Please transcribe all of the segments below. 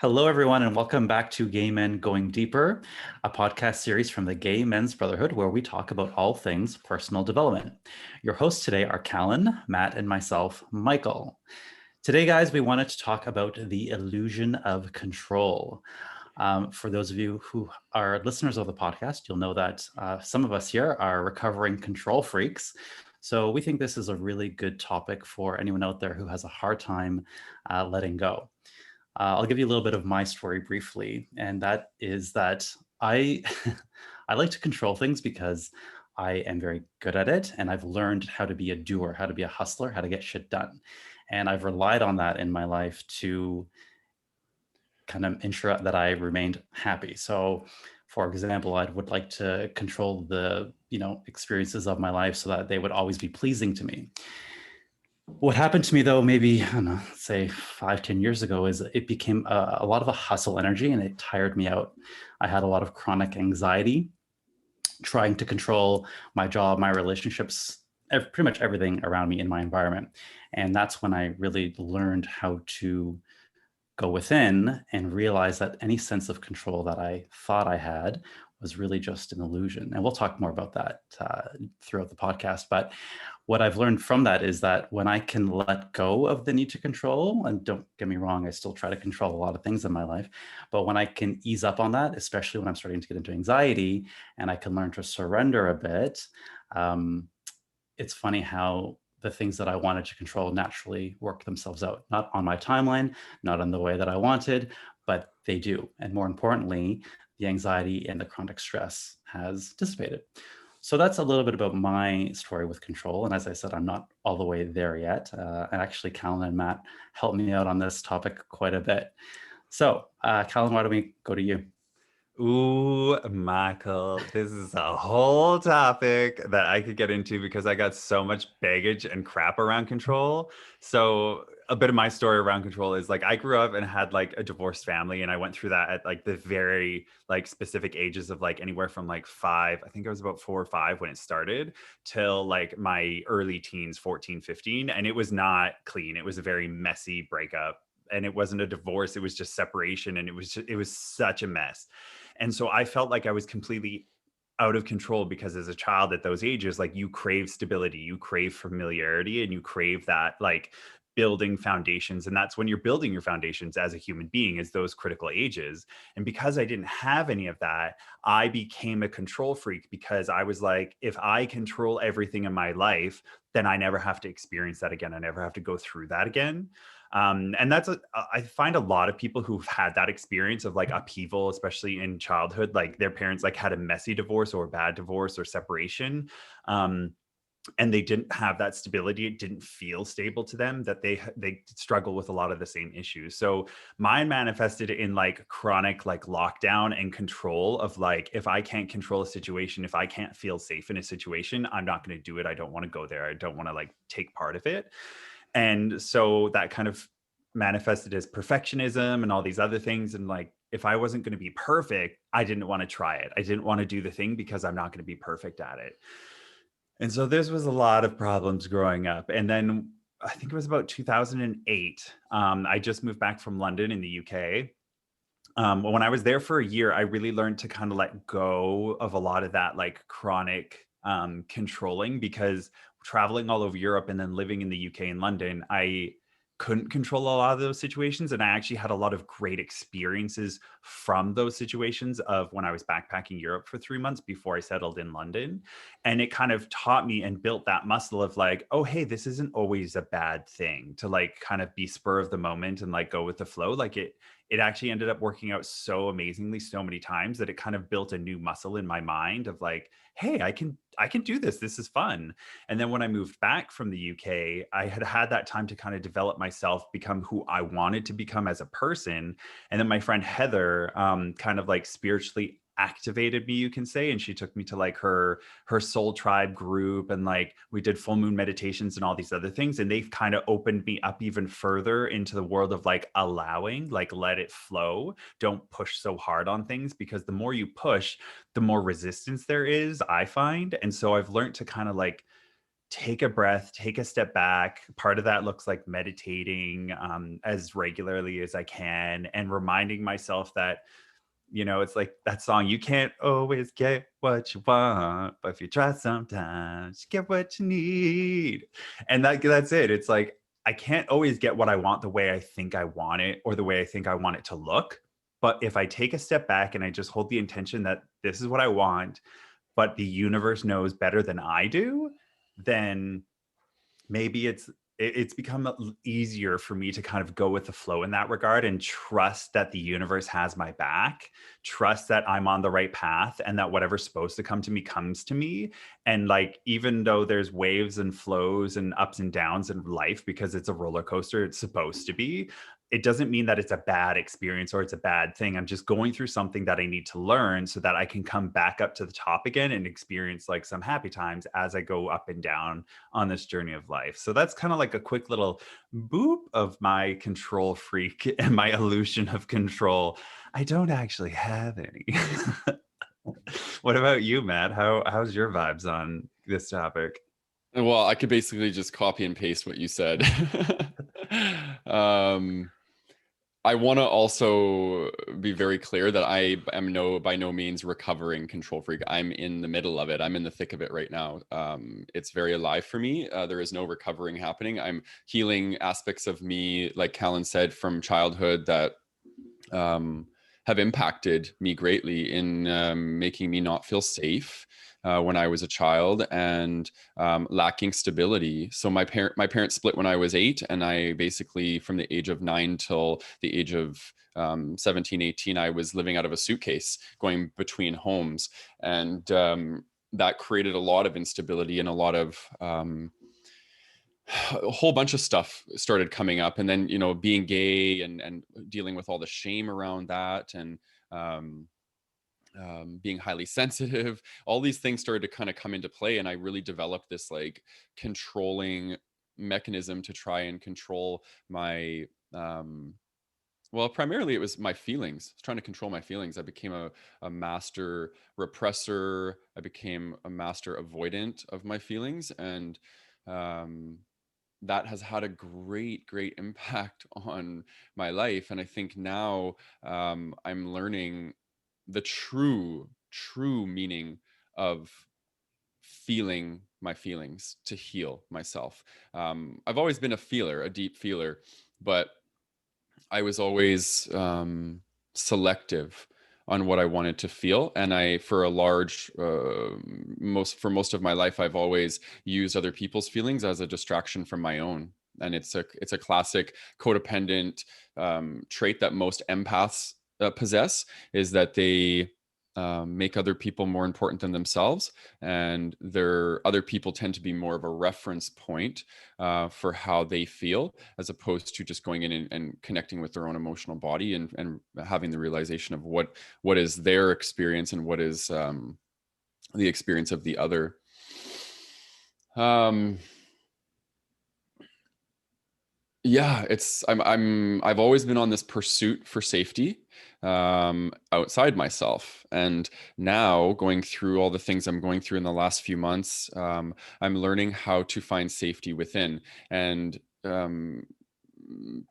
Hello, everyone, and welcome back to Gay Men Going Deeper, a podcast series from the Gay Men's Brotherhood where we talk about all things personal development. Your hosts today are Calan, Matt, and myself, Michael. Today, guys, we wanted to talk about the illusion of control. For those of you who are listeners of the podcast, you'll know that some of us here are recovering control freaks. So we think this is a really good topic for anyone out there who has a hard time letting go. I'll give you a little bit of my story briefly, and that is that I I like to control things because I am very good at it, and I've learned how to be a doer, how to be a hustler, how to get shit done, and I've relied on that in my life to kind of ensure that I remained happy. So, for example, I would like to control the experiences of my life so that they would always be pleasing to me. What happened to me though, maybe, I don't know, say 5, 10 years ago, is it became a lot of a hustle energy and it tired me out. I had a lot of chronic anxiety trying to control my job, my relationships, pretty much everything around me in my environment. And that's when I really learned how to go within and realize that any sense of control that I thought I had was really just an illusion. And we'll talk more about that throughout the podcast. But what I've learned from that is that when I can let go of the need to control, and don't get me wrong, I still try to control a lot of things in my life, but when I can ease up on that, especially when I'm starting to get into anxiety and I can learn to surrender a bit, um, it's funny how the things that I wanted to control naturally work themselves out, not on my timeline, not in the way that I wanted, but they do. And more importantly, the anxiety and the chronic stress has dissipated. So that's a little bit about my story with control. And as I said, I'm not all the way there yet. And actually, Callan and Matt helped me out on this topic quite a bit. So, Callan, why don't we go to you? Ooh, Michael, this is a whole topic that I could get into because I got so much baggage and crap around control. So, a bit of my story around control is like I grew up and had like a divorced family, and I went through that at like the very like specific ages of like anywhere from like 5, I think I was about 4 or 5 when it started, till like my early teens, 14, 15. And it was not clean. It was a very messy breakup. And it wasn't a divorce, it was just separation. And it was such a mess. And so I felt like I was completely out of control because as a child at those ages, like you crave stability, you crave familiarity, and you crave that like building foundations. And that's when you're building your foundations as a human being, is those critical ages. And because I didn't have any of that, I became a control freak because I was like, if I control everything in my life, then I never have to experience that again. I never have to go through that again. And I find a lot of people who've had that experience of like upheaval, especially in childhood, like their parents like had a messy divorce or a bad divorce or separation. Um, and they didn't have that stability. It didn't feel stable to them, that they struggle with a lot of the same issues. So mine manifested in like chronic like lockdown and control of like, if I can't control a situation, if I can't feel safe in a situation, I'm not going to do it. I don't want to go there. I don't want to like take part of it. And so that kind of manifested as perfectionism and all these other things. And like, if I wasn't going to be perfect, I didn't want to try it. I didn't want to do the thing because I'm not going to be perfect at it. And so this was a lot of problems growing up. And then I think it was about 2008. I just moved back from London in the UK. When I was there for a year, I really learned to kind of let go of a lot of that like chronic controlling, because traveling all over Europe and then living in the UK and London, I couldn't control a lot of those situations. And I actually had a lot of great experiences from those situations of when I was backpacking Europe for 3 months before I settled in London. And it kind of taught me and built that muscle of like, oh, hey, this isn't always a bad thing to like kind of be spur of the moment and like go with the flow. Like it actually ended up working out so amazingly so many times that it kind of built a new muscle in my mind of like, hey, I can do this. This is fun. And then when I moved back from the UK, I had had that time to kind of develop myself, become who I wanted to become as a person. And then my friend Heather kind of like spiritually activated me, you can say, and she took me to like her soul tribe group, and like we did full moon meditations and all these other things, and they've kind of opened me up even further into the world of like allowing, like let it flow, don't push so hard on things, because the more you push, the more resistance there is, I find. And so I've learned to kind of like take a breath, take a step back. Part of that looks like meditating as regularly as I can, and reminding myself that, it's like that song, you can't always get what you want, but if you try sometimes, you get what you need. And that's it. It's like, I can't always get what I want the way I think I want it or the way I think I want it to look. But if I take a step back and I just hold the intention that this is what I want, but the universe knows better than I do, then maybe it's become easier for me to kind of go with the flow in that regard and trust that the universe has my back, trust that I'm on the right path, and that whatever's supposed to come to me comes to me. And like, even though there's waves and flows and ups and downs in life, because it's a roller coaster, it's supposed to be, it doesn't mean that it's a bad experience or it's a bad thing. I'm just going through something that I need to learn so that I can come back up to the top again and experience like some happy times as I go up and down on this journey of life. So that's kind of like a quick little boop of my control freak and my illusion of control. I don't actually have any. What about you, Matt? How's your vibes on this topic? Well, I could basically just copy and paste what you said. um, I want to also be very clear that I am by no means recovering control freak. I'm in the middle of it. I'm in the thick of it right now. It's very alive for me. There is no recovering happening. I'm healing aspects of me, like Calan said, from childhood that have impacted me greatly in making me not feel safe when I was a child, and lacking stability. So my parents split when I was 8, and I basically, from the age of 9 till the age of 17, 18, I was living out of a suitcase, going between homes. And that created a lot of instability and a lot of a whole bunch of stuff started coming up. And then, being gay and dealing with all the shame around that, and being highly sensitive, all these things started to kind of come into play. And I really developed this like controlling mechanism to try and control my, well, primarily it was my feelings. I was trying to control my feelings. I became a master repressor. I became a master avoidant of my feelings. And that has had a great impact on my life. And I think now I'm learning the true meaning of feeling my feelings to heal myself. I've always been a feeler, a deep feeler, but I was always selective on what I wanted to feel. And for a large, most of my life, I've always used other people's feelings as a distraction from my own. And it's a classic codependent trait that most empaths possess, is that they make other people more important than themselves, and other people tend to be more of a reference point for how they feel, as opposed to just going in and connecting with their own emotional body, and having the realization of what is their experience and what is the experience of the other. Yeah, I've always been on this pursuit for safety outside myself. And now, going through all the things I'm going through in the last few months, I'm learning how to find safety within. And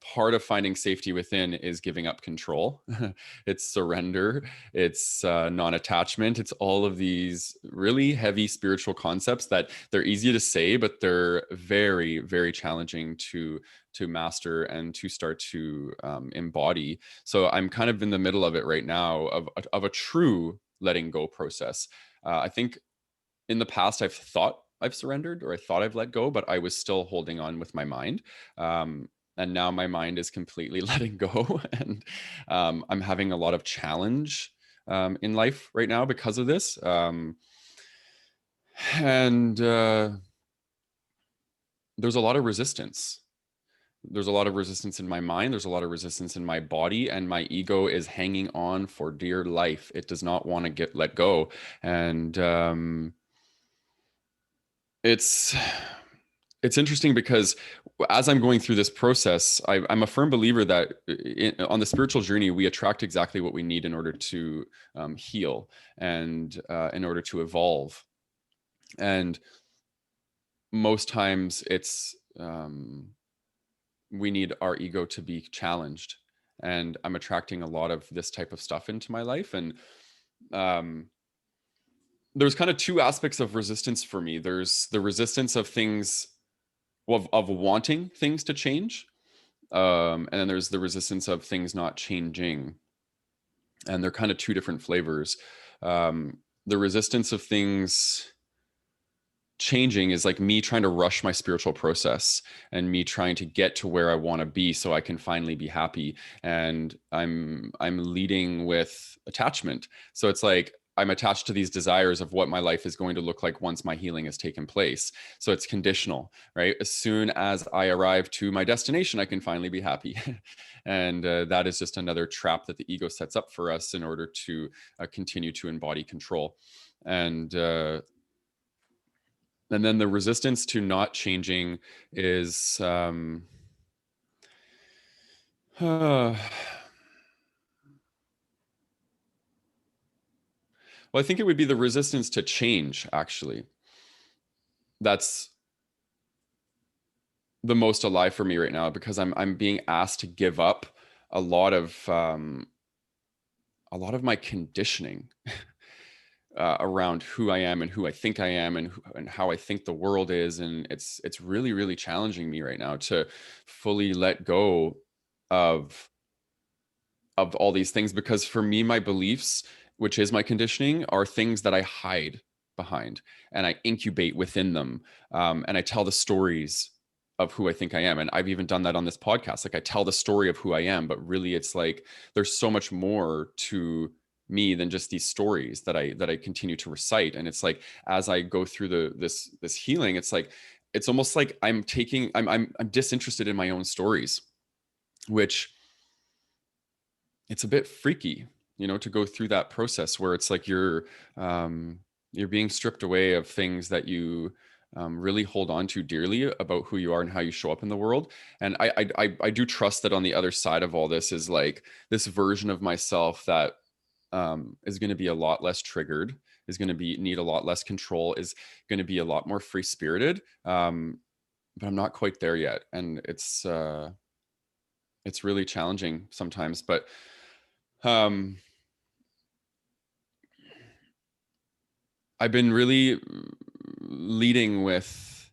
part of finding safety within is giving up control. It's surrender, it's non-attachment, it's all of these really heavy spiritual concepts that they're easy to say, but they're very challenging to master and to start to embody. So I'm kind of in the middle of it right now, of a true letting go process. I think in the past I've thought I've surrendered, or I thought I've let go, but I was still holding on with my mind. And now my mind is completely letting go. And I'm having a lot of challenge in life right now because of this. And there's a lot of resistance. There's a lot of resistance in my mind. There's a lot of resistance in my body, and my ego is hanging on for dear life. It does not want to let go. And it's interesting because as I'm going through this process, I'm a firm believer that on the spiritual journey, we attract exactly what we need in order to heal, and in order to evolve. And most times it's we need our ego to be challenged, and I'm attracting a lot of this type of stuff into my life. And um, there's kind of two aspects of resistance for me. There's the resistance of things, of wanting things to change, and then there's the resistance of things not changing, and they're kind of two different flavors. The resistance of things changing is like me trying to rush my spiritual process and me trying to get to where I want to be so I can finally be happy. And I'm leading with attachment. So it's like I'm attached to these desires of what my life is going to look like once my healing has taken place. So it's conditional, right? As soon as I arrive to my destination, I can finally be happy. And that is just another trap that the ego sets up for us in order to continue to embody control. And and then the resistance to not changing is well, I think it would be the resistance to change, actually. That's the most alive for me right now, because I'm being asked to give up a lot of my conditioning around who I am and who I think I am, and how I think the world is. And it's really, really challenging me right now to fully let go of all these things, because for me, my beliefs, which is my conditioning, are things that I hide behind and I incubate within them. And I tell the stories of who I think I am. And I've even done that on this podcast. Like, I tell the story of who I am, but really it's like there's so much more to me than just these stories that I continue to recite. And it's like, as I go through this healing, it's like, it's almost like I'm disinterested in my own stories, which, it's a bit freaky, to go through that process where it's like you're being stripped away of things that you really hold on to dearly about who you are and how you show up in the world. And I do trust that on the other side of all this is like this version of myself that is going to be a lot less triggered, is going to be need a lot less control, is going to be a lot more free spirited. But I'm not quite there yet, and it's really challenging sometimes. But um I've been really leading with,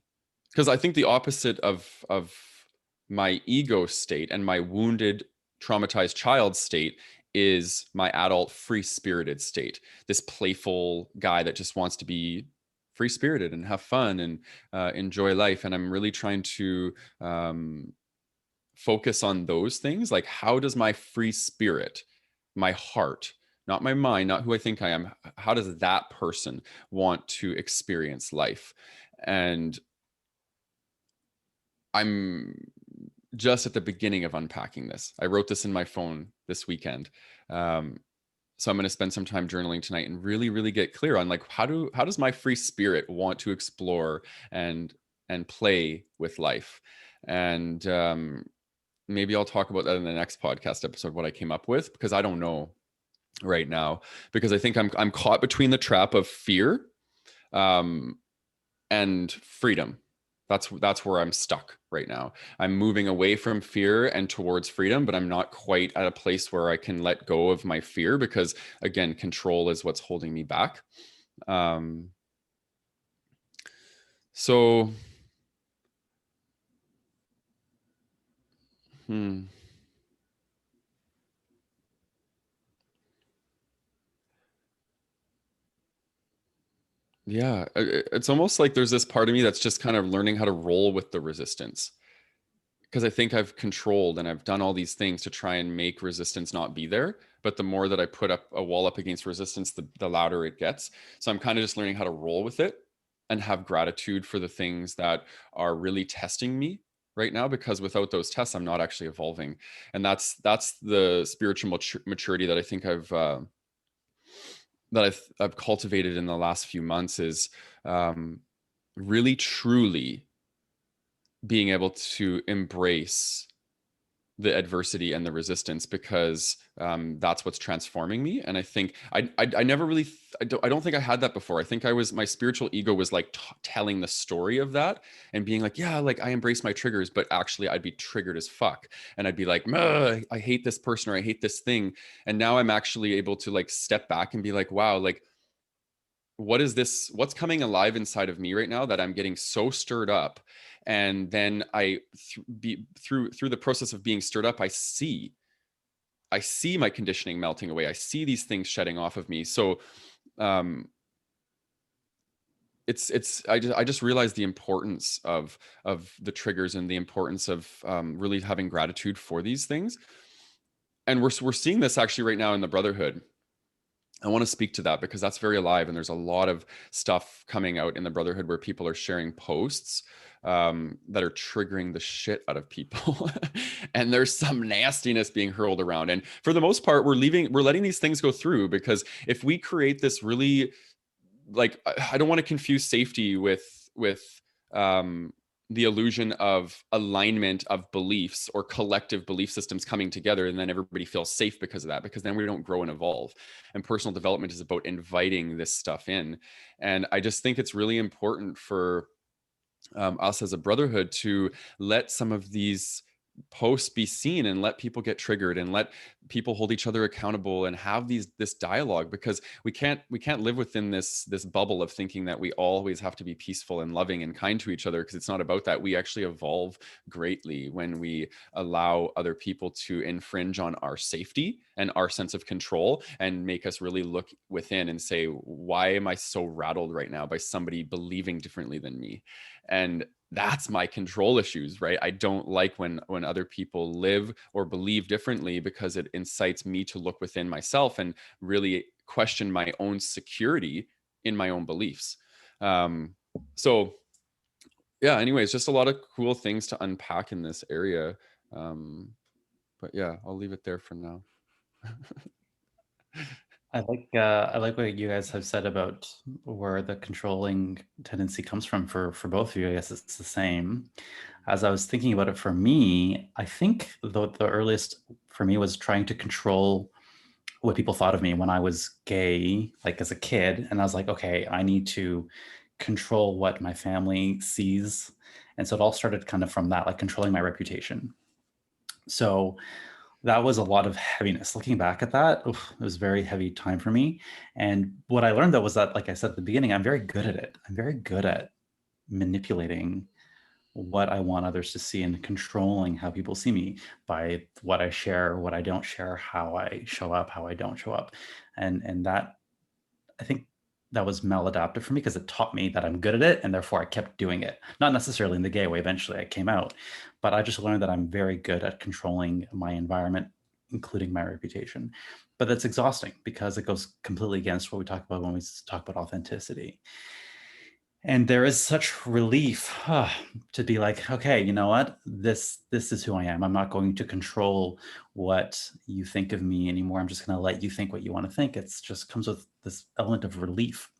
because I think the opposite of my ego state and my wounded, traumatized child state is my adult, free spirited state. This playful guy that just wants to be free spirited and have fun and enjoy life. And I'm really trying to focus on those things. Like, how does my free spirit, my heart, not my mind, not who I think I am, how does that person want to experience life? And I'm just at the beginning of unpacking this. I wrote this in my phone this weekend. So I'm going to spend some time journaling tonight and really, really get clear on, like, how does my free spirit want to explore and play with life? And maybe I'll talk about that in the next podcast episode, what I came up with, because I don't know right now, because I think I'm caught between the trap of fear and freedom. That's where I'm stuck right now. I'm moving away from fear and towards freedom, but I'm not quite at a place where I can let go of my fear, because again, control is what's holding me back. So yeah, it's almost like there's this part of me that's just kind of learning how to roll with the resistance, because I think I've controlled and I've done all these things to try and make resistance not be there. But the more that I put up a wall up against resistance, the louder it gets. So I'm kind of just learning how to roll with it and have gratitude for the things that are really testing me right now, because without those tests, I'm not actually evolving. And that's the spiritual maturity that I think I've cultivated in the last few months, is really truly being able to embrace the adversity and the resistance, because that's what's transforming me. And I think I never really I don't think I had that before. I think my spiritual ego was like telling the story of that and being like, yeah, like I embrace my triggers, but actually I'd be triggered as fuck, and I'd be like, I hate this person, or I hate this thing. And now I'm actually able to like step back and be like, wow, like what's coming alive inside of me right now that I'm getting so stirred up. And then through the process of being stirred up, I see my conditioning melting away. I see these things shedding off of me. So um I just realized the importance of the triggers, and the importance of really having gratitude for these things. And we're seeing this actually right now in the Brotherhood. I want to speak to that because that's very alive, and there's a lot of stuff coming out in the Brotherhood where people are sharing posts that are triggering the shit out of people, and there's some nastiness being hurled around. And for the most part, we're letting these things go through, because if we create this really, like, I don't want to confuse safety with um, the illusion of alignment of beliefs or collective belief systems coming together, and then everybody feels safe because of that, because then we don't grow and evolve. And personal development is about inviting this stuff in. And I just think it's really important for us as a brotherhood to let some of these posts be seen, and let people get triggered, and let people hold each other accountable, and have this dialogue, because we can't live within this bubble of thinking that we always have to be peaceful and loving and kind to each other, because it's not about that. We actually evolve greatly when we allow other people to infringe on our safety and our sense of control, and make us really look within and say, why am I so rattled right now by somebody believing differently than me? And that's my control issues, right? I don't like when other people live or believe differently, because it incites me to look within myself and really question my own security in my own beliefs. So yeah, anyways, just a lot of cool things to unpack in this area. But yeah, I'll leave it there for now. I like what you guys have said about where the controlling tendency comes from for both of you. I guess it's the same. As I was thinking about it for me, I think the earliest for me was trying to control what people thought of me when I was gay, like as a kid. And I was like, okay, I need to control what my family sees. And so it all started kind of from that, like controlling my reputation. So that was a lot of heaviness. Looking back at that, oof, it was a very heavy time for me. And what I learned though was that, like I said at the beginning, I'm very good at it. I'm very good at manipulating what I want others to see and controlling how people see me by what I share, what I don't share, how I show up, how I don't show up. And that, I think that was maladaptive for me because it taught me that I'm good at it, and therefore I kept doing it. Not necessarily in the gay way, eventually I came out, but I just learned that I'm very good at controlling my environment, including my reputation. But that's exhausting because it goes completely against what we talk about when we talk about authenticity. And there is such relief to be like, okay, you know what, this is who I am. I'm not going to control what you think of me anymore. I'm just going to let you think what you want to think. It's just comes with this element of relief.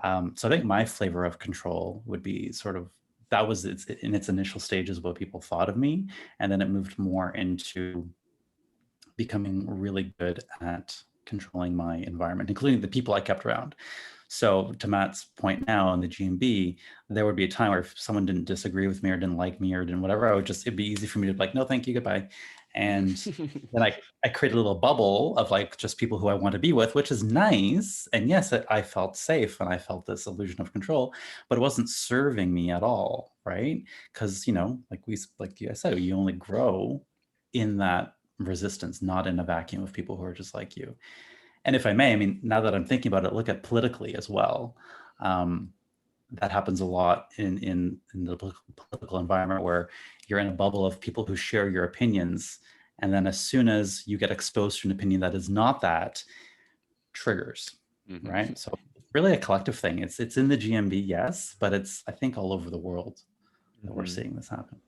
So I think my flavor of control would be sort of, that was in its initial stages what people thought of me, and then it moved more into becoming really good at controlling my environment, including the people I kept around. So to Matt's point now in the GMB, there would be a time where if someone didn't disagree with me or didn't like me or didn't whatever, it'd be easy for me to be like, no, thank you, goodbye. And then I create a little bubble of like just people who I want to be with, which is nice. And yes, I felt safe and I felt this illusion of control, but it wasn't serving me at all, right? Because, you know, like you guys said, you only grow in that resistance, not in a vacuum of people who are just like you. And if I may, I mean, now that I'm thinking about it, look at politically as well. That happens a lot in the political environment where you're in a bubble of people who share your opinions. And then as soon as you get exposed to an opinion that is not that, triggers, Mhm. right? So it's really a collective thing. It's in the GMB, yes, but it's, I think, all over the world that we're Mhm. seeing this happen.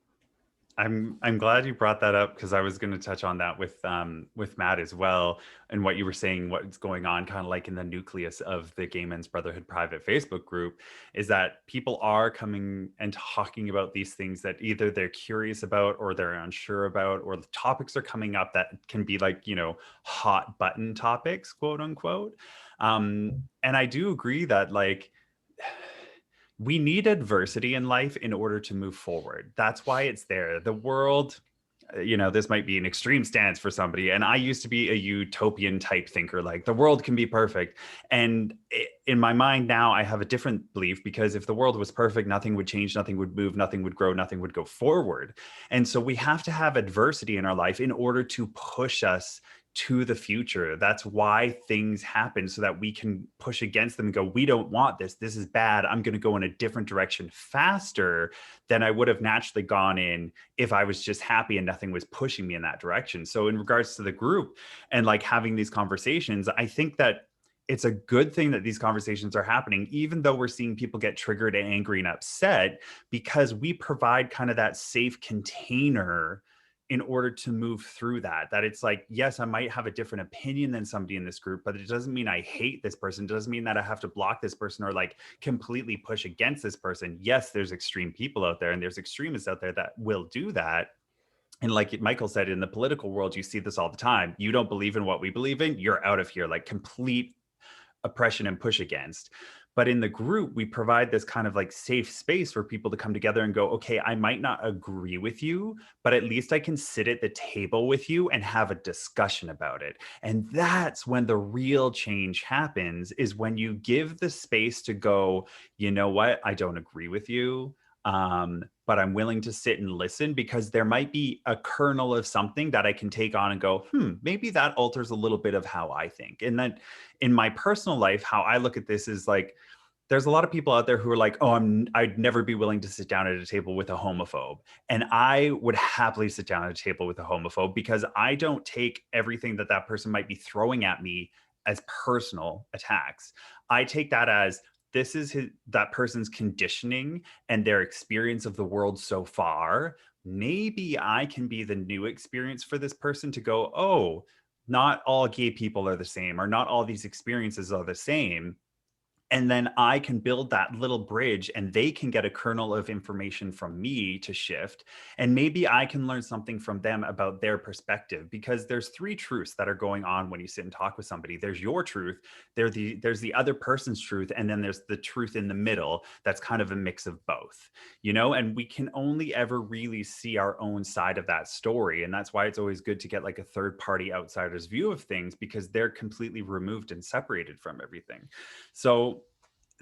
I'm glad you brought that up because I was going to touch on that with Matt as well, and what you were saying, what's going on kind of like in the nucleus of the Gay Men's Brotherhood private Facebook group is that people are coming and talking about these things that either they're curious about or they're unsure about, or the topics are coming up that can be like, hot button topics, quote unquote. And I do agree that like we need adversity in life in order to move forward. That's why it's there. The world, this might be an extreme stance for somebody. And I used to be a utopian type thinker, like the world can be perfect. And in my mind now, I have a different belief because if the world was perfect, nothing would change, nothing would move, nothing would grow, nothing would go forward. And so we have to have adversity in our life in order to push us to the future. That's why things happen so that we can push against them and go, we don't want this. This is bad. I'm going to go in a different direction faster than I would have naturally gone in if I was just happy and nothing was pushing me in that direction. So in regards to the group and like having these conversations, I think that it's a good thing that these conversations are happening, even though we're seeing people get triggered and angry and upset, because we provide kind of that safe container in order to move through that it's like, yes, I might have a different opinion than somebody in this group, but it doesn't mean I hate this person. It doesn't mean that I have to block this person or like completely push against this person. Yes, there's extreme people out there and there's extremists out there that will do that. And like Michael said, in the political world, you see this all the time. You don't believe in what we believe in, you're out of here, like complete oppression and push against. But in the group, we provide this kind of like safe space for people to come together and go, okay, I might not agree with you, but at least I can sit at the table with you and have a discussion about it. And that's when the real change happens, is when you give the space to go, you know what, I don't agree with you. But I'm willing to sit and listen because there might be a kernel of something that I can take on and go, maybe that alters a little bit of how I think. And then in my personal life, how I look at this is like, there's a lot of people out there who are like, oh, I'd never be willing to sit down at a table with a homophobe. And I would happily sit down at a table with a homophobe because I don't take everything that that person might be throwing at me as personal attacks. I take that as this is that person's conditioning and their experience of the world so far. Maybe I can be the new experience for this person to go, oh, not all gay people are the same, or not all these experiences are the same. And then I can build that little bridge and they can get a kernel of information from me to shift. And maybe I can learn something from them about their perspective, because there's three truths that are going on when you sit and talk with somebody. There's your truth, there's the other person's truth, and then there's the truth in the middle that's kind of a mix of both, and we can only ever really see our own side of that story. And that's why it's always good to get like a third party outsider's view of things, because they're completely removed and separated from everything. So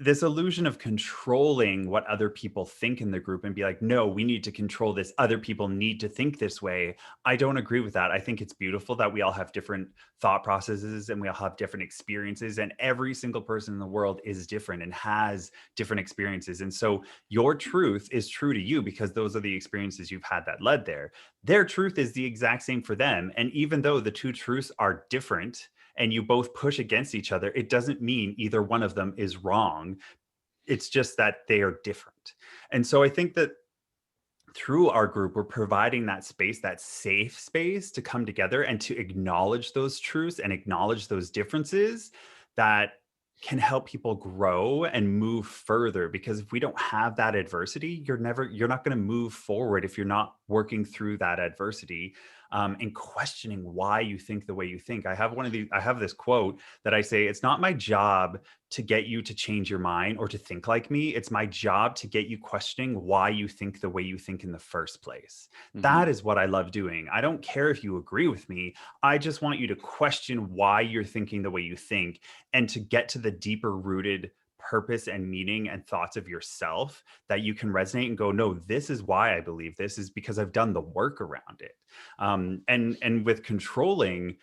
this illusion of controlling what other people think in the group and be like, no, we need to control this. Other people need to think this way. I don't agree with that. I think it's beautiful that we all have different thought processes and we all have different experiences, and every single person in the world is different and has different experiences. And so your truth is true to you because those are the experiences you've had that led there. Their truth is the exact same for them. And even though the two truths are different, and you both push against each other, it doesn't mean either one of them is wrong. It's just that they are different. And so I think that through our group, we're providing that space, that safe space to come together and to acknowledge those truths and acknowledge those differences that can help people grow and move further. Because if we don't have that adversity, you're not going to move forward if you're not working through that adversity, and questioning why you think the way you think. I have this quote that I say, it's not my job to get you to change your mind or to think like me. It's my job to get you questioning why you think the way you think in the first place. Mhm. That is what I love doing. I don't care if you agree with me. I just want you to question why you're thinking the way you think, and to get to the deeper rooted purpose and meaning and thoughts of yourself that you can resonate and go, no, this is why I believe this, is because I've done the work around it. And with controlling,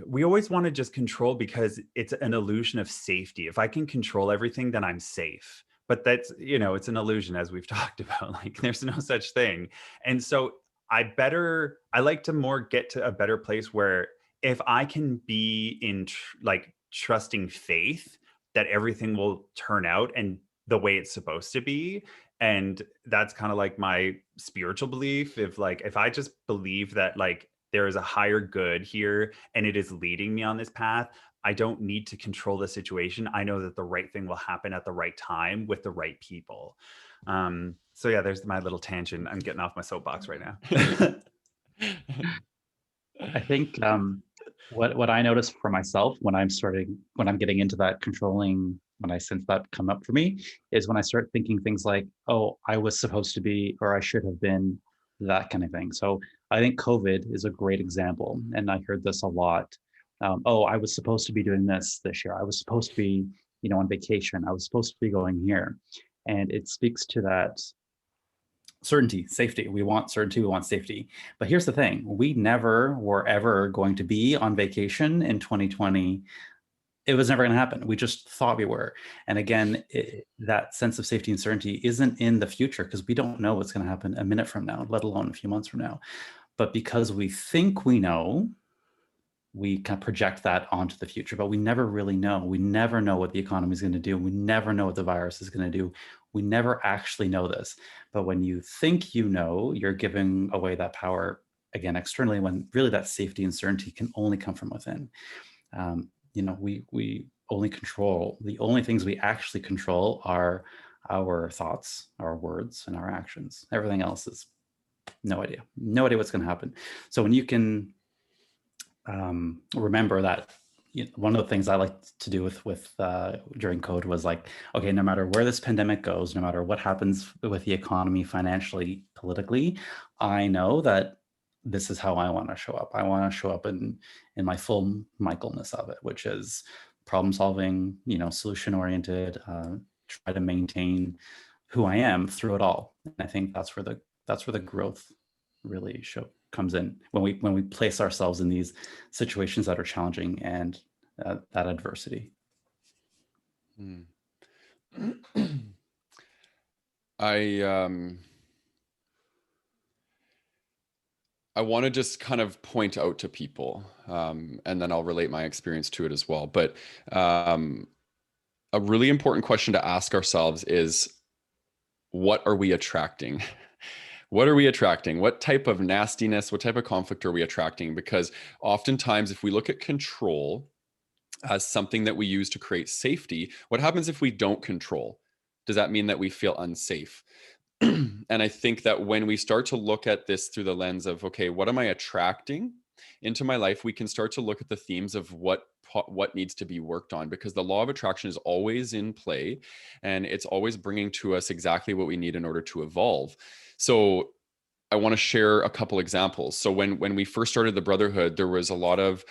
we always want to just control because it's an illusion of safety. If I can control everything, then I'm safe. But that's, it's an illusion, as we've talked about. Like, there's no such thing. And so I like to more get to a better place where if I can be in like trusting faith that everything will turn out and the way it's supposed to be, And that's kind of like my spiritual belief. If I just believe that like there is a higher good here and it is leading me on this path, I don't need to control the situation. I know that the right thing will happen at the right time with the right people. So yeah, there's my little tangent. I'm getting off my soapbox right now. I think what I notice for myself when I'm getting into that controlling, when I sense that come up for me, is when I start thinking things like, oh, I was supposed to be, or I should have been, that kind of thing. So I think COVID is a great example, and I heard this a lot. Oh, I was supposed to be doing this year. I was supposed to be, on vacation. I was supposed to be going here, and it speaks to that certainty, safety. We want certainty, we want safety. But here's the thing, we never were ever going to be on vacation in 2020. It was never going to happen. We just thought we were. And again, that sense of safety and certainty isn't in the future because we don't know what's going to happen a minute from now, let alone a few months from now. But because we think we know, we kind of project that onto the future, but we never really know. We never know what the economy is going to do. We never know what the virus is going to do. We never actually know this. But when you think you know, you're giving away that power again externally, when really that safety and certainty can only come from within. We only control, the only things we actually control are our thoughts, our words, and our actions. Everything else is no idea what's going to happen. So when you can remember that, one of the things I like to do with during code was like, okay, no matter where this pandemic goes, no matter what happens with the economy, financially, politically, I know that this is how I want to show up. I want to show up in my full Michaelness of it, which is problem solving, solution oriented, try to maintain who I am through it all. And I think that's where the growth really comes in, when we place ourselves in these situations that are challenging and that adversity. I want to just kind of point out to people, and then I'll relate my experience to it as well. But a really important question to ask ourselves is, what are we attracting? What are we attracting? What type of nastiness, what type of conflict are we attracting? Because oftentimes, if we look at control as something that we use to create safety, what happens if we don't control? Does that mean that we feel unsafe? And I think that when we start to look at this through the lens of, okay, what am I attracting into my life? We can start to look at the themes of what needs to be worked on, because the law of attraction is always in play and it's always bringing to us exactly what we need in order to evolve. So I want to share a couple examples. So when we first started the Brotherhood, there was a lot of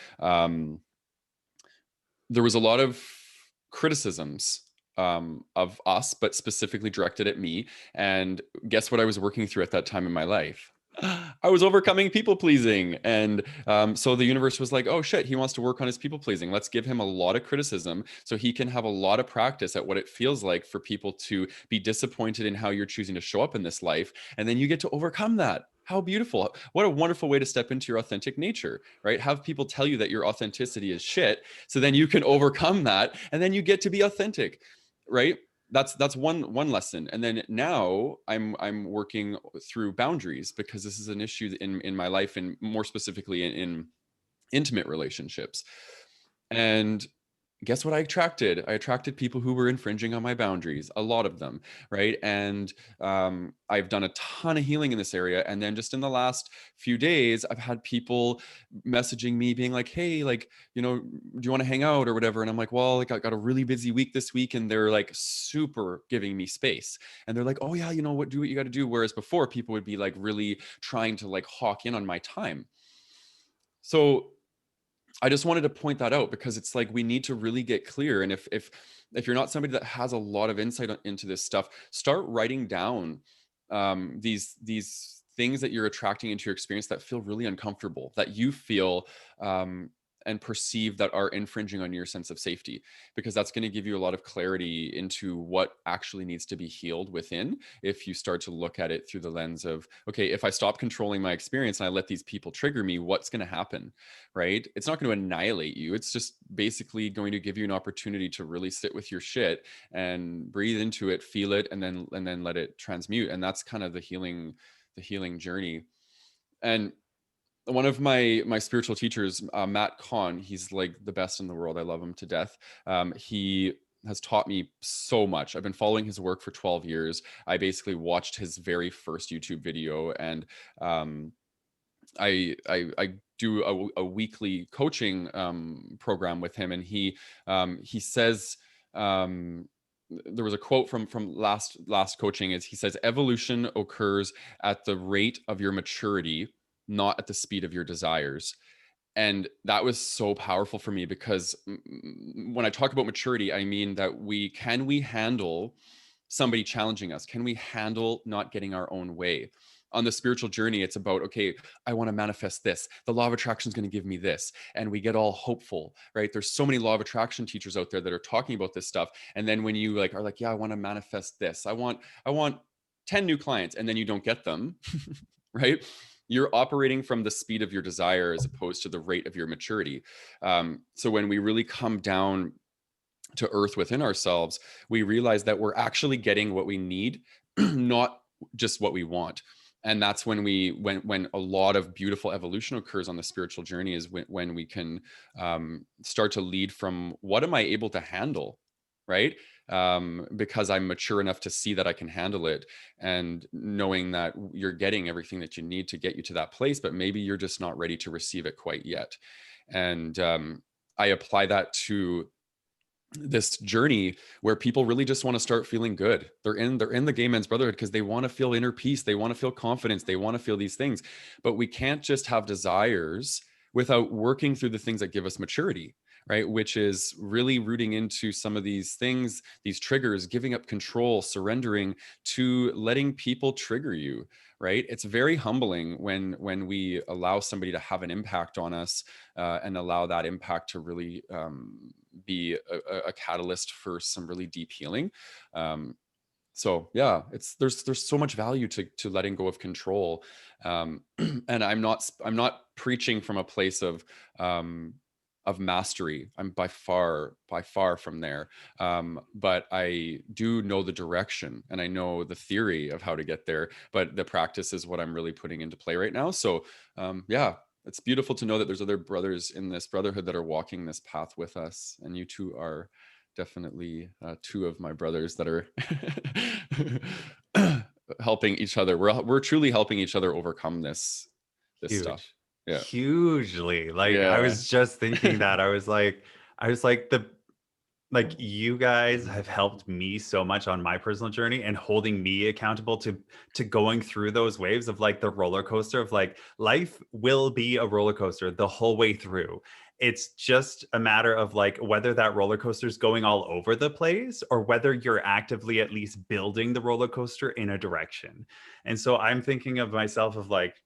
criticisms of us, but specifically directed at me. And guess what I was working through at that time in my life? I was overcoming people pleasing. And so the universe was like, oh shit, he wants to work on his people pleasing. Let's give him a lot of criticism so he can have a lot of practice at what it feels like for people to be disappointed in how you're choosing to show up in this life. And then you get to overcome that. How beautiful. What a wonderful way to step into your authentic nature, right? Have people tell you that your authenticity is shit, so then you can overcome that and then you get to be authentic, right? That's one lesson. And then now I'm working through boundaries, because this is an issue in my life, and more specifically in intimate relationships. And guess what I attracted? I attracted people who were infringing on my boundaries, a lot of them, right? And I've done a ton of healing in this area. And then just in the last few days, I've had people messaging me being like, hey, like, do you want to hang out or whatever? And I'm like, well, like, I got a really busy week this week. And they're like super giving me space. And they're like, oh yeah, do what you got to do. Whereas before, people would be like really trying to like hawk in on my time. So I just wanted to point that out, because it's like we need to really get clear. And if you're not somebody that has a lot of insight into this stuff, start writing down these things that you're attracting into your experience that feel really uncomfortable, that you feel and perceive that are infringing on your sense of safety, because that's going to give you a lot of clarity into what actually needs to be healed within. If you start to look at it through the lens of, okay, if I stop controlling my experience and I let these people trigger me, what's going to happen, right? It's not going to annihilate you. It's just basically going to give you an opportunity to really sit with your shit and breathe into it, feel it, and then let it transmute. And that's kind of the healing journey. And one of my spiritual teachers, Matt Kahn, he's like the best in the world. I love him to death. He has taught me so much. I've been following his work for 12 years. I basically watched his very first YouTube video, and I do a weekly coaching program with him, and he says, there was a quote from last coaching, is he says, evolution occurs at the rate of your maturity, not at the speed of your desires. And that was so powerful for me, because when I talk about maturity, I mean that we handle somebody challenging us? Can we handle not getting our own way? On the spiritual journey, it's about, okay, I want to manifest this. The law of attraction is going to give me this. And we get all hopeful, right? There's so many law of attraction teachers out there that are talking about this stuff. And then when you are like, yeah, I want to manifest this. I want 10 new clients, and then you don't get them, right? You're operating from the speed of your desire as opposed to the rate of your maturity. So when we really come down to earth within ourselves, we realize that we're actually getting what we need, not just what we want. And that's when when a lot of beautiful evolution occurs on the spiritual journey, is when we can start to lead from, what am I able to handle, right? Because I'm mature enough to see that I can handle it, and knowing that you're getting everything that you need to get you to that place, but maybe you're just not ready to receive it quite yet. And I apply that to this journey where people really just want to start feeling good. They're in the Gay Men's Brotherhood because they want to feel inner peace, they want to feel confidence, they want to feel these things. But we can't just have desires without working through the things that give us maturity, right? Which is really rooting into some of these things, these triggers, giving up control, surrendering to letting people trigger you, right? It's very humbling when we allow somebody to have an impact on us, and allow that impact to really be a catalyst for some really deep healing. So yeah, there's so much value to letting go of control. And I'm not preaching from a place of mastery. I'm by far from there. But I do know the direction, and I know the theory of how to get there, but the practice is what I'm really putting into play right now. So yeah, it's beautiful to know that there's other brothers in this brotherhood that are walking this path with us. And you two are definitely two of my brothers that are helping each other. We're truly helping each other overcome this stuff. Huge. Yeah. Hugely. Like, I Yeah. was just thinking that. I was like, you guys have helped me so much on my personal journey, and holding me accountable to going through those waves of like the roller coaster of like, life will be a roller coaster the whole way through. It's just a matter of like whether that roller coaster is going all over the place, or whether you're actively at least building the roller coaster in a direction. And so I'm thinking of myself of like,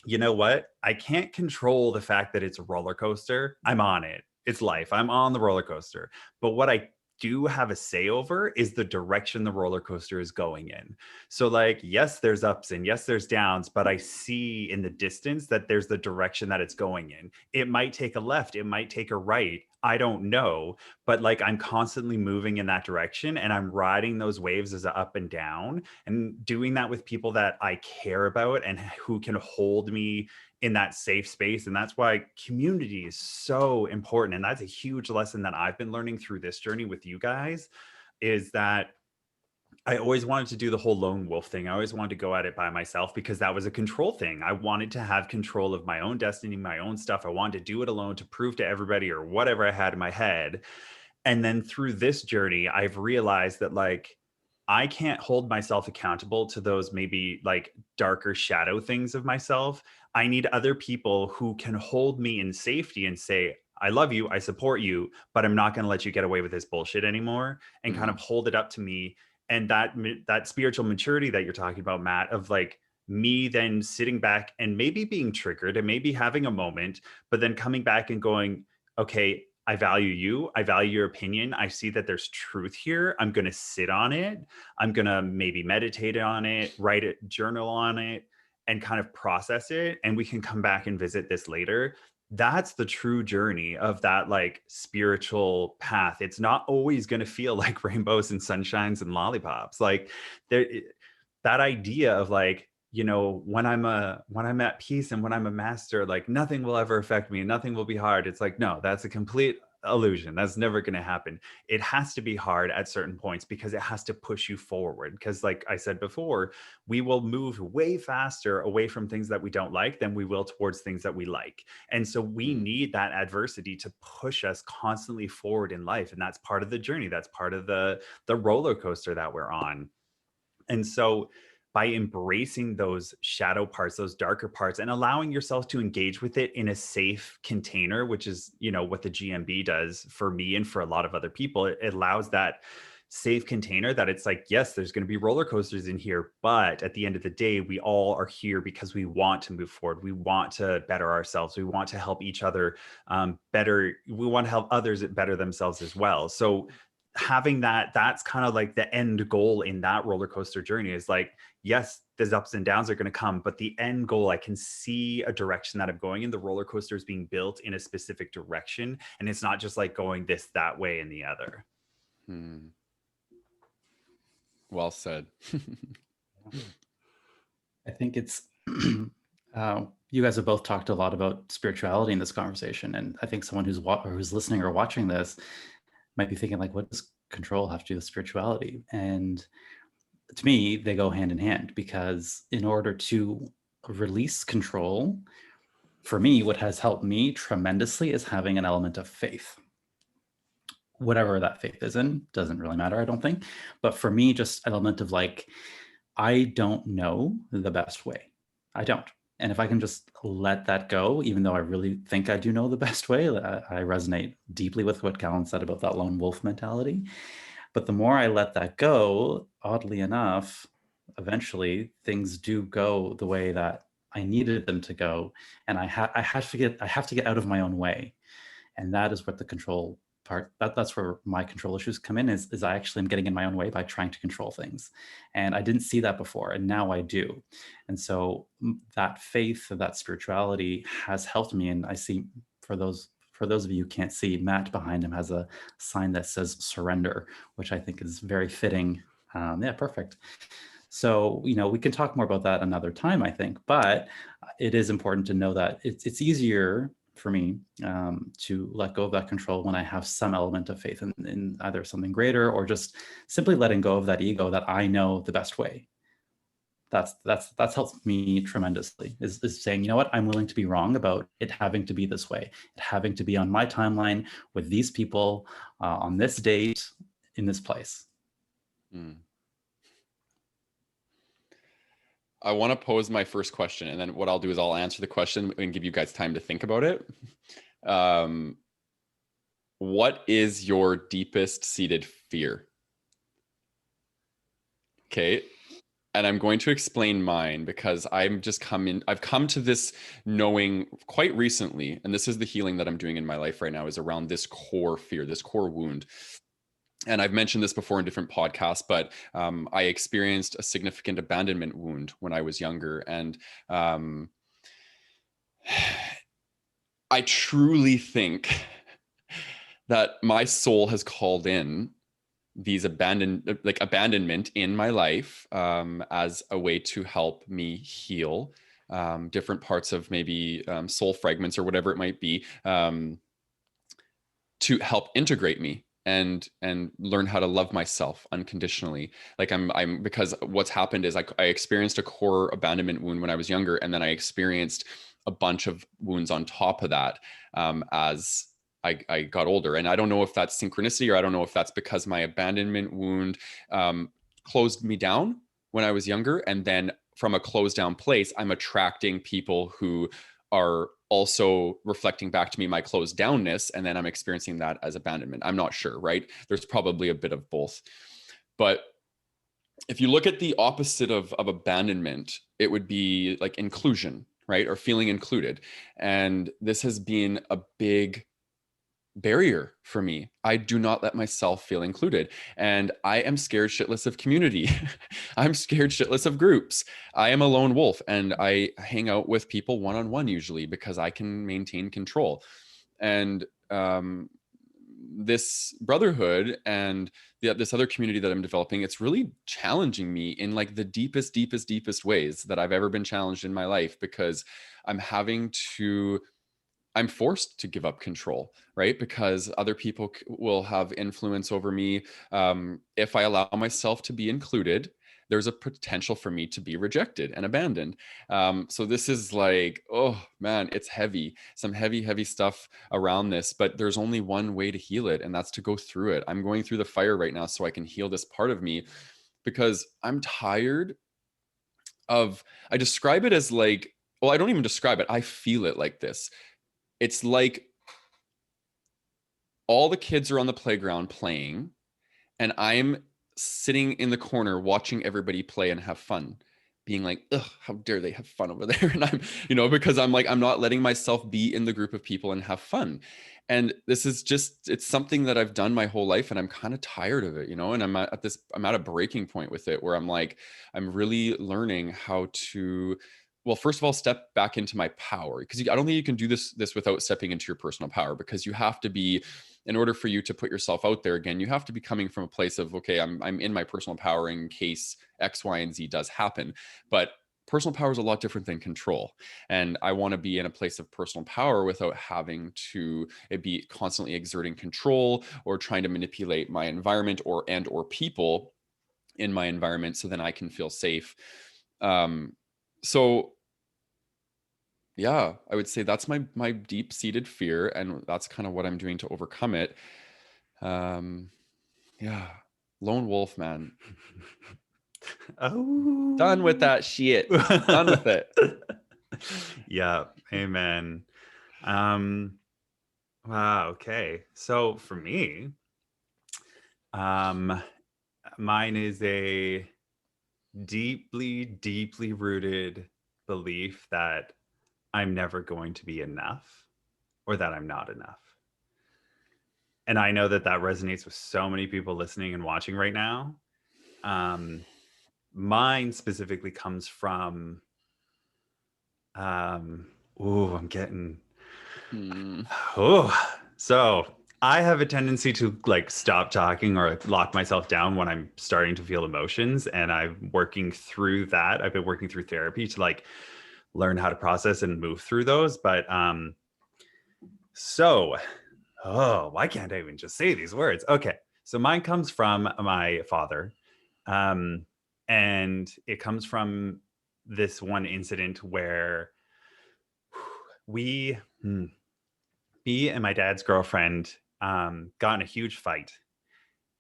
you know what? I can't control the fact that it's a roller coaster. I'm on it. It's life. I'm on the roller coaster. But what I do have a say over is the direction the roller coaster is going in. So, like, yes, there's ups and yes, there's downs, but I see in the distance that there's the direction that it's going in. It might take a left, it might take a right. I don't know, but like I'm constantly moving in that direction, and I'm riding those waves as a up and down, and doing that with people that I care about and who can hold me in that safe space. And that's why community is so important. And that's a huge lesson that I've been learning through this journey with you guys, is that I always wanted to do the whole lone wolf thing. I always wanted to go at it by myself because that was a control thing. I wanted to have control of my own destiny, my own stuff. I wanted to do it alone to prove to everybody or whatever I had in my head. And then through this journey, I've realized that like I can't hold myself accountable to those maybe like darker shadow things of myself. I need other people who can hold me in safety and say, I love you, I support you, but I'm not going to let you get away with this bullshit anymore, and kind of hold it up to me. And that spiritual maturity that you're talking about, Matt, of like me then sitting back and maybe being triggered and maybe having a moment, but then coming back and going, okay, I value you. I value your opinion. I see that there's truth here. I'm going to sit on it. I'm going to maybe meditate on it, write it, journal on it, and kind of process it. And we can come back and visit this later. That's the true journey of that like spiritual path. It's not always going to feel like rainbows and sunshines and lollipops. Like there, that idea of like, you know, when I'm at peace and when I'm a master, like nothing will ever affect me, nothing will be hard. It's like, no, that's a complete illusion. That's never going to happen. It has to be hard at certain points because it has to push you forward. Because like I said before, we will move way faster away from things that we don't like than we will towards things that we like. And so we need that adversity to push us constantly forward in life. And that's part of the journey. That's part of the roller coaster that we're on. And so by embracing those shadow parts, those darker parts, and allowing yourself to engage with it in a safe container, which is, you know, what the GMB does for me and for a lot of other people, it allows that safe container that it's like, yes, there's going to be roller coasters in here, but at the end of the day, we all are here because we want to move forward. We want to better ourselves. We want to help each other better. We want to help others better themselves as well. So having that's kind of like the end goal in that roller coaster journey is like, yes, there's ups and downs are going to come, but the end goal, I can see a direction that I'm going in. The roller coaster is being built in a specific direction, and it's not just like going this, that way, and the other. Well said. I think it's you guys have both talked a lot about spirituality in this conversation, and I think someone who's listening or watching this might be thinking like, what does control have to do with spirituality? And to me, they go hand in hand, because in order to release control, for me, what has helped me tremendously is having an element of faith. Whatever that faith is in, doesn't really matter, I don't think. But for me, just an element of like, I don't know the best way. I don't. And if I can just let that go, even though I really think I do know the best way, I resonate deeply with what Calan said about that lone wolf mentality. But the more I let that go, oddly enough, eventually things do go the way that I needed them to go. And I have to get out of my own way. And that is what the control part, that's where my control issues come in, is I actually am getting in my own way by trying to control things. And I didn't see that before, and now I do. And so that faith, that spirituality has helped me. And I see, for those of you who can't see, Matt behind him has a sign that says surrender, which I think is very fitting. Yeah, perfect. So, you know, we can talk more about that another time, I think, but it is important to know that it's easier for me to let go of that control when I have some element of faith in either something greater, or just simply letting go of that ego that I know the best way. That's helped me tremendously, is saying, you know what, I'm willing to be wrong about it having to be this way, it having to be on my timeline with these people on this date in this place. I want to pose my first question, and then what I'll do is I'll answer the question and give you guys time to think about it. What is your deepest seated fear? Okay. And I'm going to explain mine, because I've come to this knowing quite recently, and this is the healing that I'm doing in my life right now, is around this core fear, this core wound. And I've mentioned this before in different podcasts, but I experienced a significant abandonment wound when I was younger. And I truly think that my soul has called in these abandonment in my life as a way to help me heal different parts of maybe soul fragments or whatever it might be, to help integrate me and learn how to love myself unconditionally. Like I'm because what's happened is I experienced a core abandonment wound when I was younger, and then I experienced a bunch of wounds on top of that as I got older. And I don't know if that's synchronicity, or I don't know if that's because my abandonment wound closed me down when I was younger, and then from a closed down place, I'm attracting people who are also reflecting back to me my closed downness, and then I'm experiencing that as abandonment. I'm not sure, right? There's probably a bit of both. But if you look at the opposite of abandonment, it would be like inclusion, right? Or feeling included. And this has been a big barrier for me. I do not let myself feel included. And I am scared shitless of community. I'm scared shitless of groups. I am a lone wolf and I hang out with people one-on-one usually because I can maintain control. And this brotherhood and this other community that I'm developing, it's really challenging me in like the deepest ways that I've ever been challenged in my life, because I'm having to I'm forced to give up control, right? Because other people will have influence over me. If I allow myself to be included, there's a potential for me to be rejected and abandoned. So this is like, oh man, it's heavy, some heavy stuff around this, but there's only one way to heal it, and that's to go through it. I'm going through the fire right now so I can heal this part of me, because I'm tired of, I describe it as like, well, I don't even describe it. I feel it like this. It's like all the kids are on the playground playing, and I'm sitting in the corner watching everybody play and have fun, being like, ugh, how dare they have fun over there? And I'm, because I'm like, I'm not letting myself be in the group of people and have fun. And this is just, it's something that I've done my whole life, and I'm kind of tired of it, and I'm at a breaking point with it where I'm like, I'm really learning how to, well, first of all, step back into my power, because I don't think you can do this without stepping into your personal power, because you have to be, in order for you to put yourself out there again, you have to be coming from a place of, okay, I'm in my personal power in case X, Y, and Z does happen. But personal power is a lot different than control. And I want to be in a place of personal power without having to be constantly exerting control or trying to manipulate my environment or people in my environment so then I can feel safe. So yeah, I would say that's my deep-seated fear, and that's kind of what I'm doing to overcome it. Yeah, lone wolf, man. Oh, Done with that shit. Done with it. Yeah, amen. Wow, okay. So for me, mine is a deeply rooted belief that I'm never going to be enough, or that I'm not enough. And I know that resonates with so many people listening and watching right now. Mine specifically comes from, I'm getting, so I have a tendency to like stop talking or lock myself down when I'm starting to feel emotions. And I'm working through that. I've been working through therapy to like learn how to process and move through those. But why can't I even just say these words? Okay. So mine comes from my father. And it comes from this one incident where we, me and my dad's girlfriend, got in a huge fight,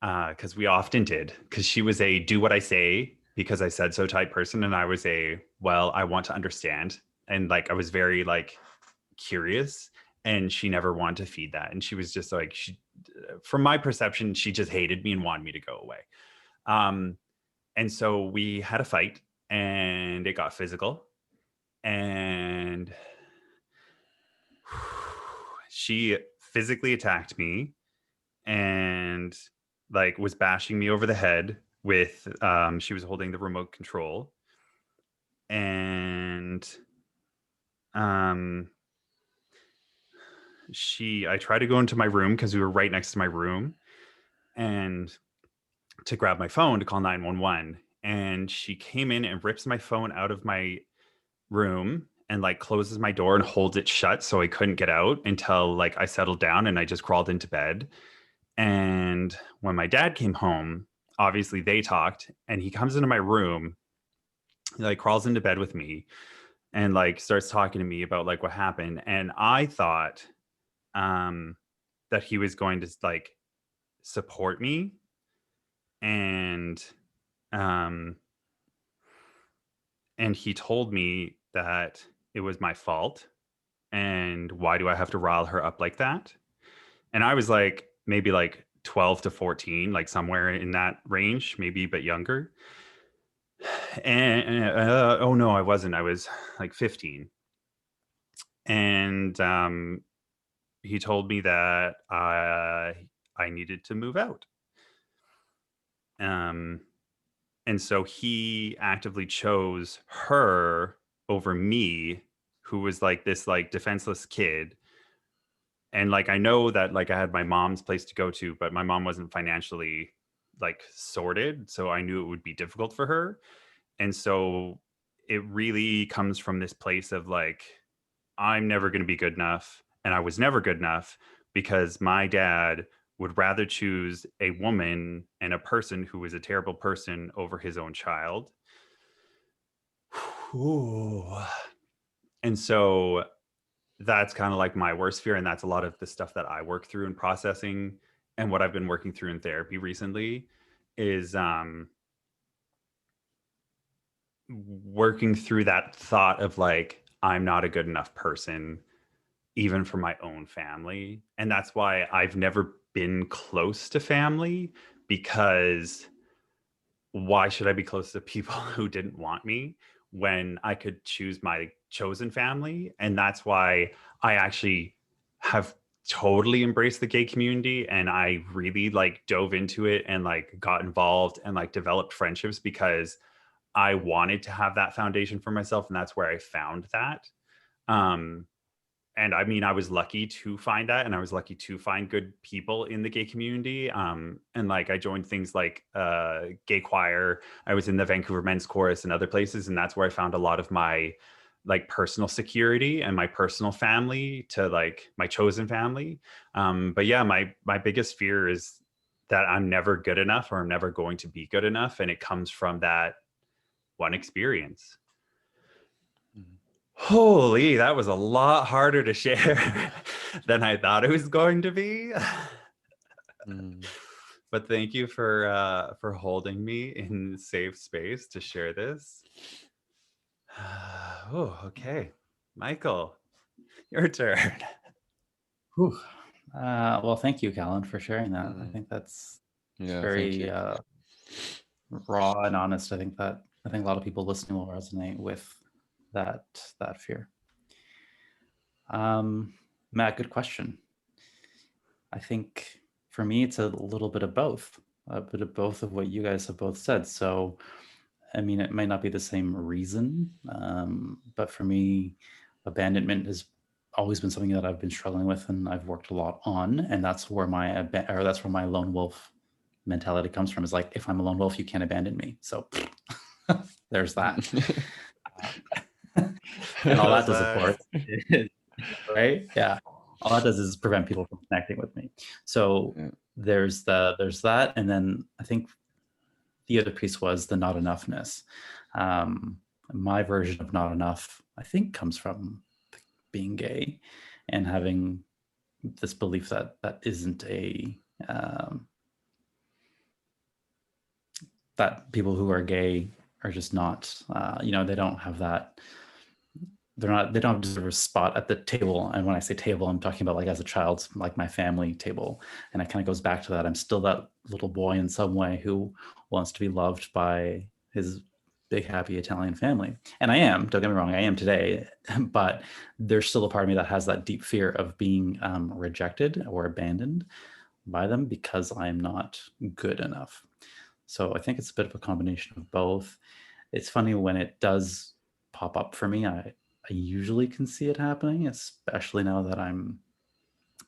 because we often did, because she was a do what I say because I said so type person, and I was a, well, I want to understand, and like I was very like curious, and she never wanted to feed that, and she was just like, from my perception, she just hated me and wanted me to go away. And so we had a fight, and it got physical, and she physically attacked me and like was bashing me over the head with, she was holding the remote control, and I tried to go into my room because we were right next to my room, and to grab my phone to call 911, and she came in and rips my phone out of my room and like closes my door and holds it shut so I couldn't get out until like I settled down, and I just crawled into bed. And when my dad came home, obviously they talked, and he comes into my room, he like crawls into bed with me and like starts talking to me about like what happened. And I thought that he was going to like support me, and um and he told me that it was my fault, and why do I have to rile her up like that? And I was like maybe like 12 to 14, like somewhere in that range, maybe a bit younger. And oh no, I wasn't. I was like 15. And he told me that I needed to move out. Um, and so he actively chose her over me, who was like this like defenseless kid. And like I know that like I had my mom's place to go to, but my mom wasn't financially like sorted, so I knew it would be difficult for her. And so it really comes from this place of like I'm never going to be good enough. And I was never good enough because my dad would rather choose a woman and a person who was a terrible person over his own child. Ooh. And so that's kind of like my worst fear. And that's a lot of the stuff that I work through in processing and what I've been working through in therapy recently is working through that thought of like, I'm not a good enough person even for my own family. And that's why I've never been close to family because why should I be close to people who didn't want me when I could choose my chosen family? And that's why I actually have totally embraced the gay community and I really like dove into it and like got involved and like developed friendships because I wanted to have that foundation for myself and that's where I found that. Um and I mean, I was lucky to find that, and I was lucky to find good people in the gay community. And like, I joined things like gay choir. I was in the Vancouver Men's Chorus and other places, and that's where I found a lot of my like personal security and my personal family to like my chosen family. But yeah, my biggest fear is that I'm never good enough, or I'm never going to be good enough, and it comes from that one experience. Mhm. Holy, that was a lot harder to share than I thought it was going to be. Mhm. But thank you for holding me in safe space to share this. Oh, okay. Michael, your turn. Whew. Well, thank you, Calan, for sharing that. I Mhm. think that's Yeah, thank very you. raw and honest. I think a lot of people listening will resonate with that fear. Matt, good question. I think for me, it's a little bit of both, a bit of both of what you guys have both said. So, I mean, it might not be the same reason, but for me, abandonment has always been something that I've been struggling with and I've worked a lot on, and that's where that's where my lone wolf mentality comes from. Is like, if I'm a lone wolf, you can't abandon me. So there's that. And all that How's does, of that? course, right? Yeah. All that does is prevent people from connecting with me. So Yeah. there's that. And then I think the other piece was the not enoughness. Um, my version of not enough, I think, comes from being gay and having this belief that that isn't um, that people who are gay are just not, they don't have that, they don't deserve a spot at the table. And when I say table, I'm talking about like as a child, like my family table. And it kind of goes back to that. I'm still that little boy in some way who wants to be loved by his big happy Italian family. And I am, don't get me wrong, I am today, but there's still a part of me that has that deep fear of being rejected or abandoned by them because I'm not good enough. So I think it's a bit of a combination of both. It's funny when it does pop up for me. I usually can see it happening, especially now that I'm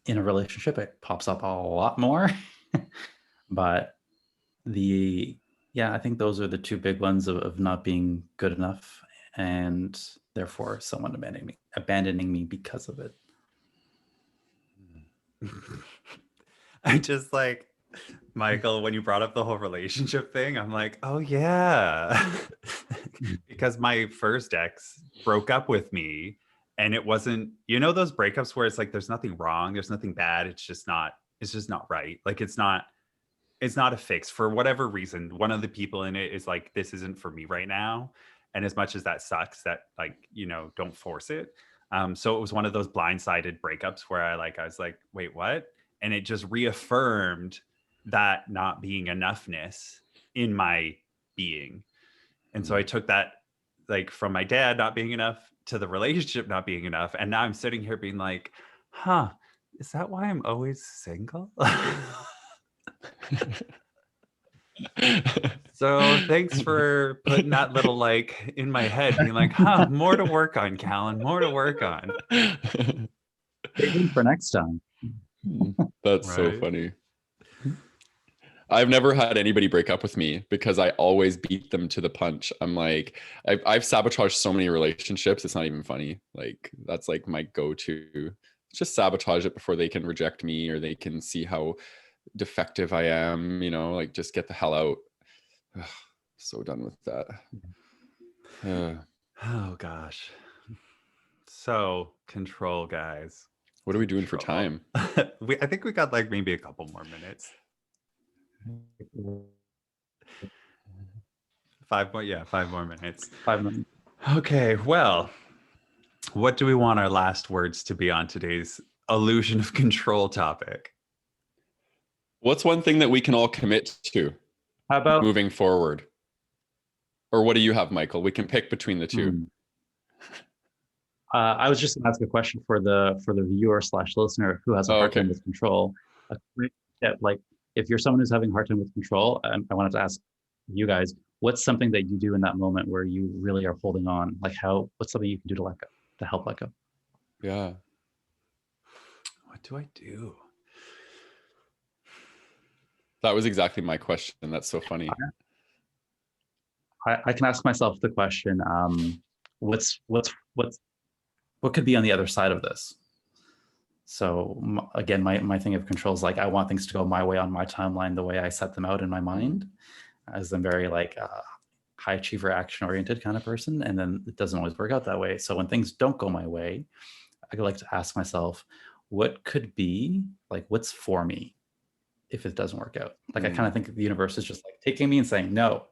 in a relationship. It pops up a lot more. But the yeah, I think those are the two big ones of not being good enough and therefore someone abandoning me because of it. I just like Michael, when you brought up the whole relationship thing, I'm like, oh yeah. Because my first ex broke up with me and it wasn't, you know, those breakups where it's like there's nothing wrong, there's nothing bad, it's just not right. Like it's not a fix for whatever reason. One of the people in it is like, this isn't for me right now. And as much as that sucks, that like, you know, don't force it. So it was one of those blindsided breakups where I was like, wait, what? And it just reaffirmed that not being enoughness in my being. And so I took that like from my dad not being enough to the relationship not being enough. And now I'm sitting here being like, huh, is that why I'm always single? So thanks for putting that little like in my head, being like, huh, more to work on, Calan, more to work on. Stay for next time. That's so Right. funny. I've never had anybody break up with me because I always beat them to the punch. I'm like, I've sabotaged so many relationships. It's not even funny. Like, that's like my go-to. Just sabotage it before they can reject me or they can see how defective I am, you know, like just get the hell out. Ugh, so done with that. Oh gosh. So control, guys. What are we doing for Control. time? I think we got like maybe a couple more minutes. 5 more, yeah, 5 more minutes. 5 minutes. Okay, well, what do we want our last words to be on today's illusion of control topic? What's one thing that we can all commit to How about moving forward? Or what do you have, Michael? We can pick between the two. I was just going to ask a question for the viewer / listener who has a hard time with control. Like, if you're someone who's having a hard time with control, I wanted to ask you guys, what's something that you do in that moment where you really are holding on? Like, what's something you can do to let go, to help let go? Yeah. What do I do? That was exactly my question. That's so funny. I can ask myself the question, what could be on the other side of this? So again, my thing of control is like, I want things to go my way on my timeline, the way I set them out in my mind, as I'm very like high achiever, action oriented kind of person. And then it doesn't always work out that way. So when things don't go my way, I like to ask myself, what could be like, what's for me if it doesn't work out? Like, I kind of think the universe is just like taking me and saying, no,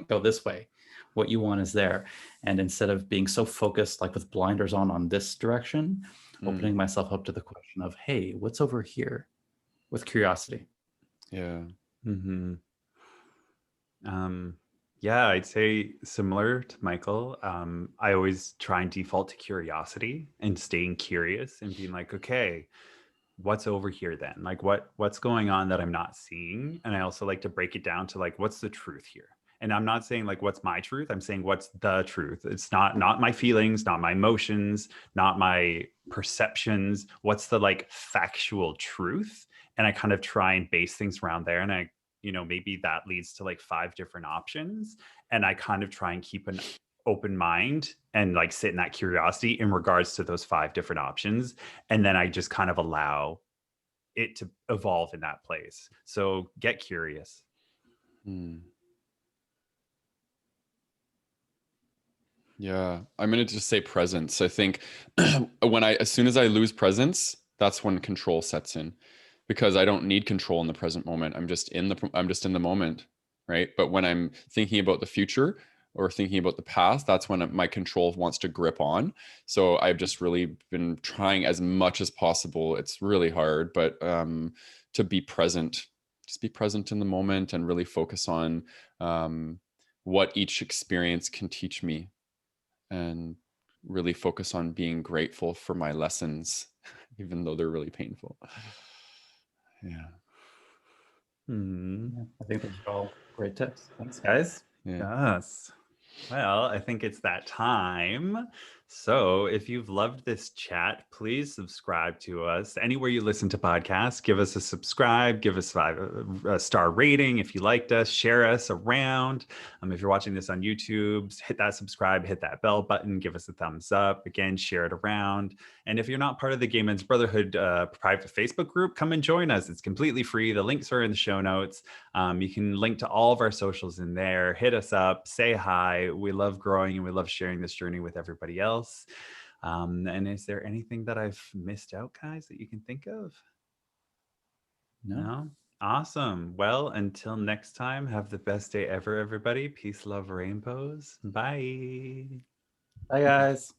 go this way. What you want is there. And instead of being so focused, like with blinders on this direction, opening myself up to the question of, hey, what's over here, with curiosity. Yeah. Yeah, I'd say similar to Michael. I always try and default to curiosity and staying curious and being like, okay, what's over here then? Like what's going on that I'm not seeing? And I also like to break it down to like, what's the truth here? And I'm not saying like what's my truth. I'm saying what's the truth. It's not my feelings, not my emotions, not my perceptions. What's the like factual truth? And I kind of try and base things around there. And I, maybe that leads to like 5 different options. And I kind of try and keep an open mind and like sit in that curiosity in regards to those 5 different options. And then I just kind of allow it to evolve in that place. So get curious. Yeah, I'm gonna just say presence. I think as soon as I lose presence, that's when control sets in, because I don't need control in the present moment. I'm just in the moment, right? But when I'm thinking about the future or thinking about the past, that's when my control wants to grip on. So I've just really been trying as much as possible. It's really hard, but to be present, just be present in the moment and really focus on what each experience can teach me, and really focus on being grateful for my lessons, even though they're really painful. Yeah. Yeah, I think those are all great tips. Thanks, guys. Yeah. Yes. Well, I think it's that time. So if you've loved this chat, please subscribe to us. Anywhere you listen to podcasts, give us a subscribe, give us a star rating if you liked us, share us around. If you're watching this on YouTube, hit that subscribe, hit that bell button, give us a thumbs up. Again, share it around. And if you're not part of the Gay Men's Brotherhood private Facebook group, come and join us. It's completely free. The links are in the show notes. You can link to all of our socials in there. Hit us up, say hi. We love growing and we love sharing this journey with everybody else. And is there anything that I've missed out, guys, that you can think of? No? Awesome. Well, until next time, have the best day ever, everybody. Peace, love, rainbows. Bye. Bye, guys.